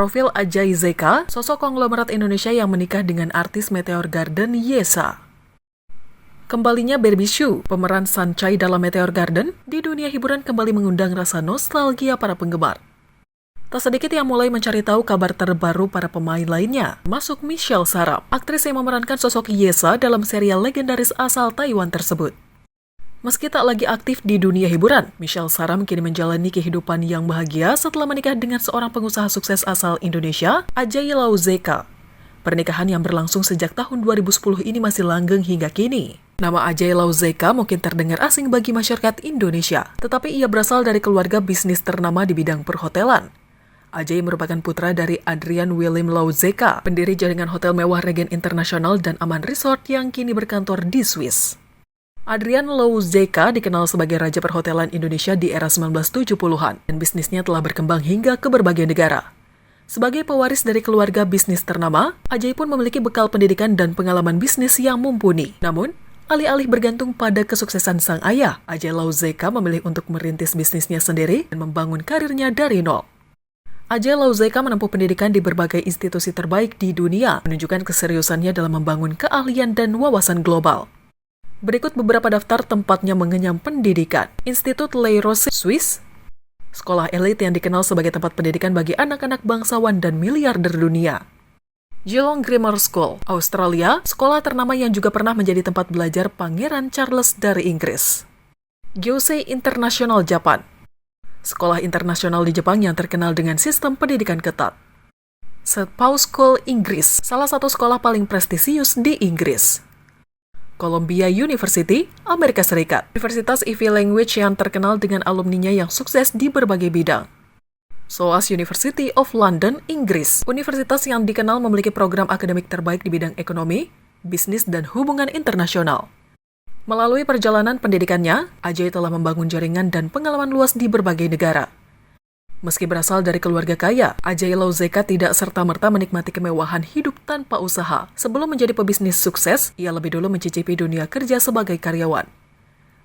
Profil Ajay Zeka, sosok konglomerat Indonesia yang menikah dengan artis Meteor Garden Yesa. Kembalinya Barbie Hsu, pemeran Sunchai dalam Meteor Garden, di dunia hiburan kembali mengundang rasa nostalgia para penggemar. Tak sedikit yang mulai mencari tahu kabar terbaru para pemain lainnya, masuk Michelle Saram, aktris yang memerankan sosok Yesa dalam serial legendaris asal Taiwan tersebut. Meski tak lagi aktif di dunia hiburan, Michelle Saram kini menjalani kehidupan yang bahagia setelah menikah dengan seorang pengusaha sukses asal Indonesia, Ajay Lau Zeka. Pernikahan yang berlangsung sejak tahun 2010 ini masih langgeng hingga kini. Nama Ajay Lau Zeka mungkin terdengar asing bagi masyarakat Indonesia, tetapi ia berasal dari keluarga bisnis ternama di bidang perhotelan. Ajay merupakan putra dari Adrian William Lau Zeka, pendiri jaringan hotel mewah Regent International dan Aman Resort yang kini berkantor di Swiss. Adrian Lau Zeka dikenal sebagai raja perhotelan Indonesia di era 1970-an, dan bisnisnya telah berkembang hingga ke berbagai negara. Sebagai pewaris dari keluarga bisnis ternama, Ajay pun memiliki bekal pendidikan dan pengalaman bisnis yang mumpuni. Namun, alih-alih bergantung pada kesuksesan sang ayah, Ajay Lau Zeka memilih untuk merintis bisnisnya sendiri dan membangun karirnya dari nol. Ajay Lau Zeka menempuh pendidikan di berbagai institusi terbaik di dunia, menunjukkan keseriusannya dalam membangun keahlian dan wawasan global. Berikut beberapa daftar tempatnya mengenyam pendidikan. Institut Le Rose, Swiss, sekolah elit yang dikenal sebagai tempat pendidikan bagi anak-anak bangsawan dan miliarder dunia. Geelong Grammar School, Australia, sekolah ternama yang juga pernah menjadi tempat belajar Pangeran Charles dari Inggris. Gyosei International, Japan, sekolah internasional di Jepang yang terkenal dengan sistem pendidikan ketat. St. Paul's School, Inggris, salah satu sekolah paling prestisius di Inggris. Columbia University, Amerika Serikat, Universitas Ivy Language yang terkenal dengan alumninya yang sukses di berbagai bidang. SOAS University of London, Inggris, universitas yang dikenal memiliki program akademik terbaik di bidang ekonomi, bisnis, dan hubungan internasional. Melalui perjalanan pendidikannya, Ajay telah membangun jaringan dan pengalaman luas di berbagai negara. Meski berasal dari keluarga kaya, Ajay Lau Zeka tidak serta-merta menikmati kemewahan hidup tanpa usaha. Sebelum menjadi pebisnis sukses, ia lebih dulu mencicipi dunia kerja sebagai karyawan.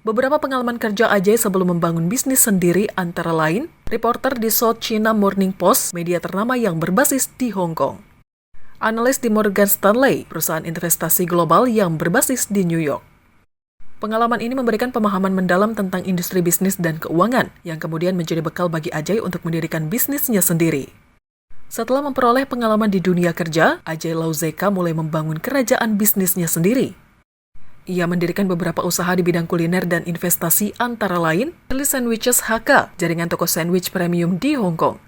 Beberapa pengalaman kerja Ajay sebelum membangun bisnis sendiri antara lain, reporter di South China Morning Post, media ternama yang berbasis di Hong Kong. Analis di Morgan Stanley, perusahaan investasi global yang berbasis di New York. Pengalaman ini memberikan pemahaman mendalam tentang industri bisnis dan keuangan, yang kemudian menjadi bekal bagi Ajay untuk mendirikan bisnisnya sendiri. Setelah memperoleh pengalaman di dunia kerja, Ajay Lau Zeka mulai membangun kerajaan bisnisnya sendiri. Ia mendirikan beberapa usaha di bidang kuliner dan investasi antara lain, Daily Sandwiches HK, jaringan toko sandwich premium di Hong Kong.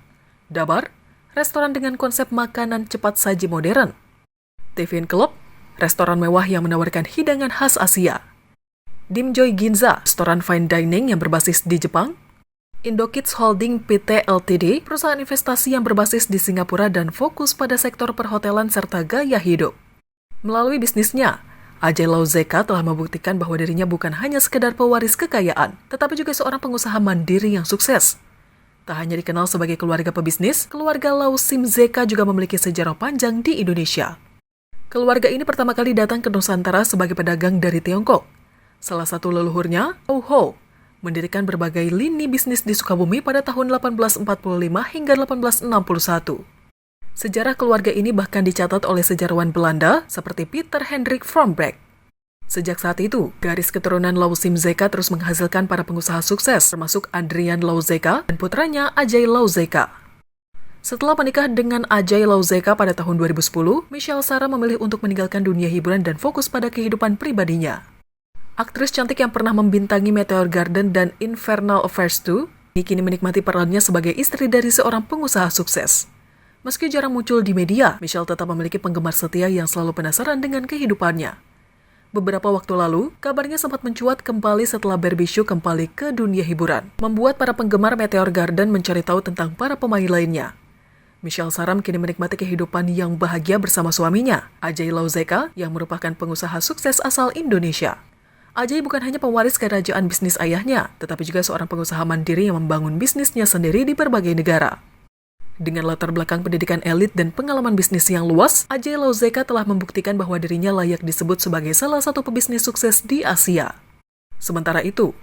Dabar, restoran dengan konsep makanan cepat saji modern. Tiffin Club, restoran mewah yang menawarkan hidangan khas Asia. Dimjoy Ginza, restoran fine dining yang berbasis di Jepang. Indokids Holding PT Ltd, perusahaan investasi yang berbasis di Singapura dan fokus pada sektor perhotelan serta gaya hidup. Melalui bisnisnya, Ajay Lau Zeka telah membuktikan bahwa dirinya bukan hanya sekedar pewaris kekayaan, tetapi juga seorang pengusaha mandiri yang sukses. Tak hanya dikenal sebagai keluarga pebisnis, keluarga Lau Sim Zeka juga memiliki sejarah panjang di Indonesia. Keluarga ini pertama kali datang ke Nusantara sebagai pedagang dari Tiongkok. Salah satu leluhurnya, Lau Ho, mendirikan berbagai lini bisnis di Sukabumi pada tahun 1845 hingga 1861. Sejarah keluarga ini bahkan dicatat oleh sejarawan Belanda seperti Peter Hendrik Frombeck. Sejak saat itu, garis keturunan Lau Sim Zeka terus menghasilkan para pengusaha sukses, termasuk Adrian Lau Zeka dan putranya Ajay Lau Zeka. Setelah menikah dengan Ajay Lau Zeka pada tahun 2010, Michelle Saram memilih untuk meninggalkan dunia hiburan dan fokus pada kehidupan pribadinya. Aktris cantik yang pernah membintangi Meteor Garden dan Infernal Affairs 2, kini menikmati perannya sebagai istri dari seorang pengusaha sukses. Meski jarang muncul di media, Michelle tetap memiliki penggemar setia yang selalu penasaran dengan kehidupannya. Beberapa waktu lalu, kabarnya sempat mencuat kembali setelah Barbie Hsu kembali ke dunia hiburan, membuat para penggemar Meteor Garden mencari tahu tentang para pemain lainnya. Michelle Saram kini menikmati kehidupan yang bahagia bersama suaminya, Ajay Lau Zeka, yang merupakan pengusaha sukses asal Indonesia. Ajay bukan hanya pewaris kerajaan bisnis ayahnya, tetapi juga seorang pengusaha mandiri yang membangun bisnisnya sendiri di berbagai negara. Dengan latar belakang pendidikan elit dan pengalaman bisnis yang luas, Ajay Lau Zeka telah membuktikan bahwa dirinya layak disebut sebagai salah satu pebisnis sukses di Asia. Sementara itu,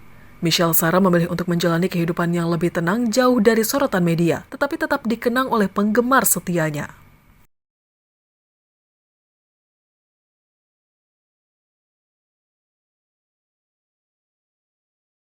Michelle Sarah memilih untuk menjalani kehidupan yang lebih tenang jauh dari sorotan media, tetapi tetap dikenang oleh penggemar setianya.